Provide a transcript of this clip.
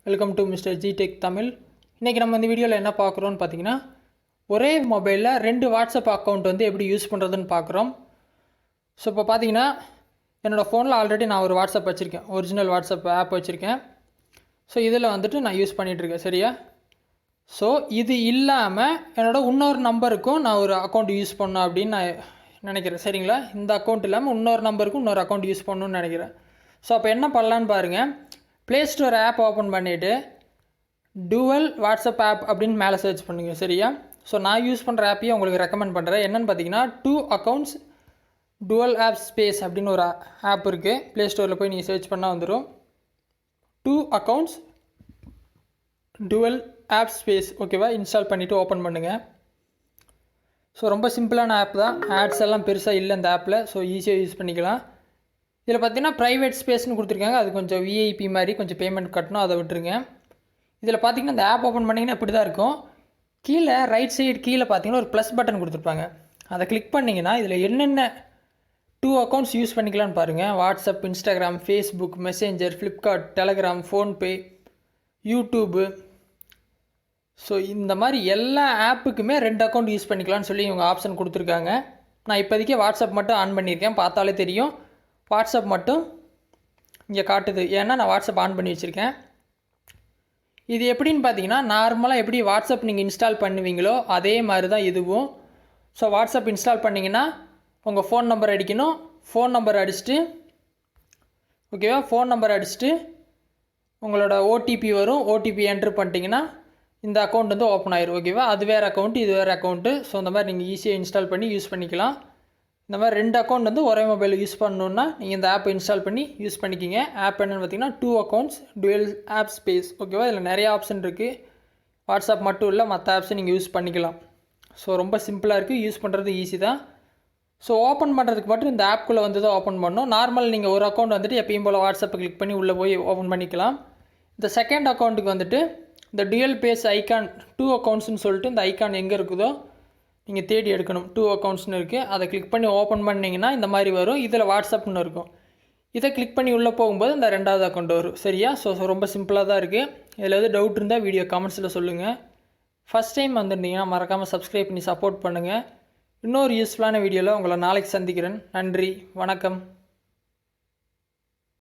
Welcome to MR.G tech Tamil. இன்றைக்கி நம்ம இந்த வீடியோவில் என்ன பார்க்குறோன்னு பார்த்தீங்கன்னா, ஒரே மொபைலில் 2 வாட்ஸ்அப் அக்கௌண்ட் வந்து எப்படி யூஸ் பண்ணுறதுன்னு பார்க்குறோம். ஸோ இப்போ பார்த்தீங்கன்னா, என்னோடய ஃபோனில் ஆல்ரெடி நான் ஒரு வாட்ஸ்அப் வச்சுருக்கேன், ஒரிஜினல் வாட்ஸ்அப் ஆப் வச்சுருக்கேன். ஸோ இதில் வந்துட்டு நான் யூஸ் பண்ணிகிட்ருக்கேன், சரியா? ஸோ இது இல்லாமல் என்னோடய இன்னொரு நம்பருக்கும் நான் ஒரு அக்கௌண்ட் யூஸ் பண்ணணும் அப்படின்னு நான் நினைக்கிறேன், சரிங்களா? இந்த அக்கௌண்ட் இல்லாமல் இன்னொரு நம்பருக்கும் இன்னொரு அக்கௌண்ட் யூஸ் பண்ணணும்னு நினைக்கிறேன். ஸோ அப்போ என்ன பண்ணலான்னு பாருங்கள். ப்ளே ஸ்டோர் ஆப் ஓப்பன் பண்ணிவிட்டு டுவல் வாட்ஸ்அப் ஆப் அப்படின்னு மேலே சர்ச் பண்ணுங்கள், சரியா? ஸோ நான் யூஸ் பண்ணுற ஆப்பையும் உங்களுக்கு ரெக்கமெண்ட் பண்ணுறேன். என்னென்னு பார்த்தீங்கன்னா, 2 அக்கௌண்ட்ஸ் டுவல் ஆப் ஸ்பேஸ் அப்படின்னு ஒரு ஆப் இருக்குது. ப்ளே ஸ்டோரில் போய் நீங்கள் சர்ச் பண்ணால் வந்துடும். 2 அக்கௌண்ட்ஸ் டுவல் ஆப் ஸ்பேஸ், ஓகேவா? இன்ஸ்டால் பண்ணிவிட்டு ஓப்பன் பண்ணுங்கள். ஸோ ரொம்ப சிம்பிளான ஆப் தான், ஆட்ஸ் எல்லாம் பெருசாக இல்லை இந்த ஆப்பில். ஸோ ஈஸியாக யூஸ் பண்ணிக்கலாம். இதில் பார்த்தீங்கன்னா ப்ரைவேட் ஸ்பேஸ்னு கொடுத்துருக்காங்க, அது கொஞ்சம் விஐபி மாதிரி கொஞ்சம் பேமெண்ட் கட்டணும், அதை விட்டுருங்க. இதில் பார்த்தீங்கன்னா இந்த ஆப் ஓப்பன் பண்ணிங்கன்னா இப்படி தான் இருக்கும். கீழே ரைட் சைடு கீழே பார்த்தீங்கன்னா ஒரு ப்ளஸ் பட்டன் கொடுத்துருப்பாங்க. அதை கிளிக் பண்ணிங்கன்னா இதில் என்னென்ன 2 அக்கௌண்ட்ஸ் யூஸ் பண்ணிக்கலான்னு பாருங்கள். WhatsApp, Instagram, Facebook, messenger, Flipkart, Telegram, PhonePe, YouTube. So இந்த மாதிரி எல்லா ஆப்புக்குமே 2 அக்கௌண்ட் யூஸ் பண்ணிக்கலாம்னு சொல்லி இவங்க ஆப்ஷன் கொடுத்துருக்காங்க. நான் இப்போதைக்கு வாட்ஸ்அப் மட்டும் ஆன் பண்ணியிருக்கேன், பார்த்தாலே தெரியும். வாட்ஸ்அப் மட்டும் இங்கே காட்டுது, ஏன்னா நான் வாட்ஸ்அப் ஆன் பண்ணி வச்சுருக்கேன். இது எப்படின்னு பார்த்தீங்கன்னா, நார்மலாக எப்படி வாட்ஸ்அப் நீங்கள் இன்ஸ்டால் பண்ணுவீங்களோ அதே மாதிரி தான் இதுவும். ஸோ வாட்ஸ்அப் இன்ஸ்டால் பண்ணிங்கன்னா உங்கள் ஃபோன் நம்பர் அடிக்கணும். ஃபோன் நம்பர் அடிச்சுட்டு, ஓகேவா? ஃபோன் நம்பர் அடிச்சுட்டு உங்களோட ஓடிபி வரும். ஓடிபி என்ட்ரு பண்ணிட்டீங்கன்னா இந்த அக்கௌண்ட் வந்து ஓப்பன் ஆயிரும், ஓகேவா? அது வேறு அக்கௌண்ட்டு, இது வேறு அக்கௌண்ட்டு. ஸோ இந்த மாதிரி நீங்கள் ஈஸியாக இன்ஸ்டால் பண்ணி யூஸ் பண்ணிக்கலாம். இந்த மாதிரி 2 அக்கௌண்ட் வந்து ஒரே மொபைலில் யூஸ் பண்ணணுன்னா நீங்கள் இந்த ஆப்பை இன்ஸ்டால் பண்ணி யூஸ் பண்ணிக்கிங்க. ஆப் என்னென்னு பார்த்தீங்கன்னா 2 அக்கௌண்ட்ஸ் டுவெல் ஆப் ஸ்பேஸ், ஓகேவா? இதில் நிறைய ஆப்ஷன் இருக்குது. வாட்ஸ்அப் மட்டும் இல்லை, மற்ற ஆப்ஸை நீங்கள் யூஸ் பண்ணிக்கலாம். ஸோ ரொம்ப சிம்பிளாக இருக்குது, யூஸ் பண்ணுறது ஈஸி தான். ஸோ ஓப்பன் பண்ணுறதுக்கு மட்டும் இந்த ஆப்குள்ளே வந்து தான் ஓப்பன் பண்ணணும். நார்மல் நீங்கள் ஒரு அக்கௌண்ட் வந்துட்டு எப்பயும் போல் வாட்ஸ்அப்பை கிளிக் பண்ணி உள்ளே போய் ஓப்பன் பண்ணிக்கலாம். இந்த செகண்ட் அக்கௌண்ட்டுக்கு வந்துட்டு இந்த டுவெல் பேஸ் ஐக்கான் 2 அக்கௌண்ட்ஸ்னு சொல்லிட்டு இந்த ஐக்கான் எங்கே இருக்குதோ நீங்கள் தேடி எடுக்கணும். 2 அக்கௌண்ட்ஸ்னு இருக்குது, அதை கிளிக் பண்ணி ஓப்பன் பண்ணிங்கன்னா இந்த மாதிரி வரும். இதில் வாட்ஸ்அப்னு இருக்கும். இதை கிளிக் பண்ணி உள்ளே போகும்போது இந்த 2வது அக்கௌண்ட் வரும், சரியா? ஸோ ரொம்ப சிம்பிளாக தான் இருக்குது. இதில் எதாவது டவுட் இருந்தால் வீடியோ கமெண்ட்ஸில் சொல்லுங்கள். ஃபஸ்ட் டைம் வந்துருந்தீங்கன்னா மறக்காமல் சப்ஸ்கிரைப் பண்ணி சப்போர்ட் பண்ணுங்கள். இன்னொரு யூஸ்ஃபுல்லான வீடியோவில் உங்களை நாளைக்கு சந்திக்கிறேன். நன்றி, வணக்கம்.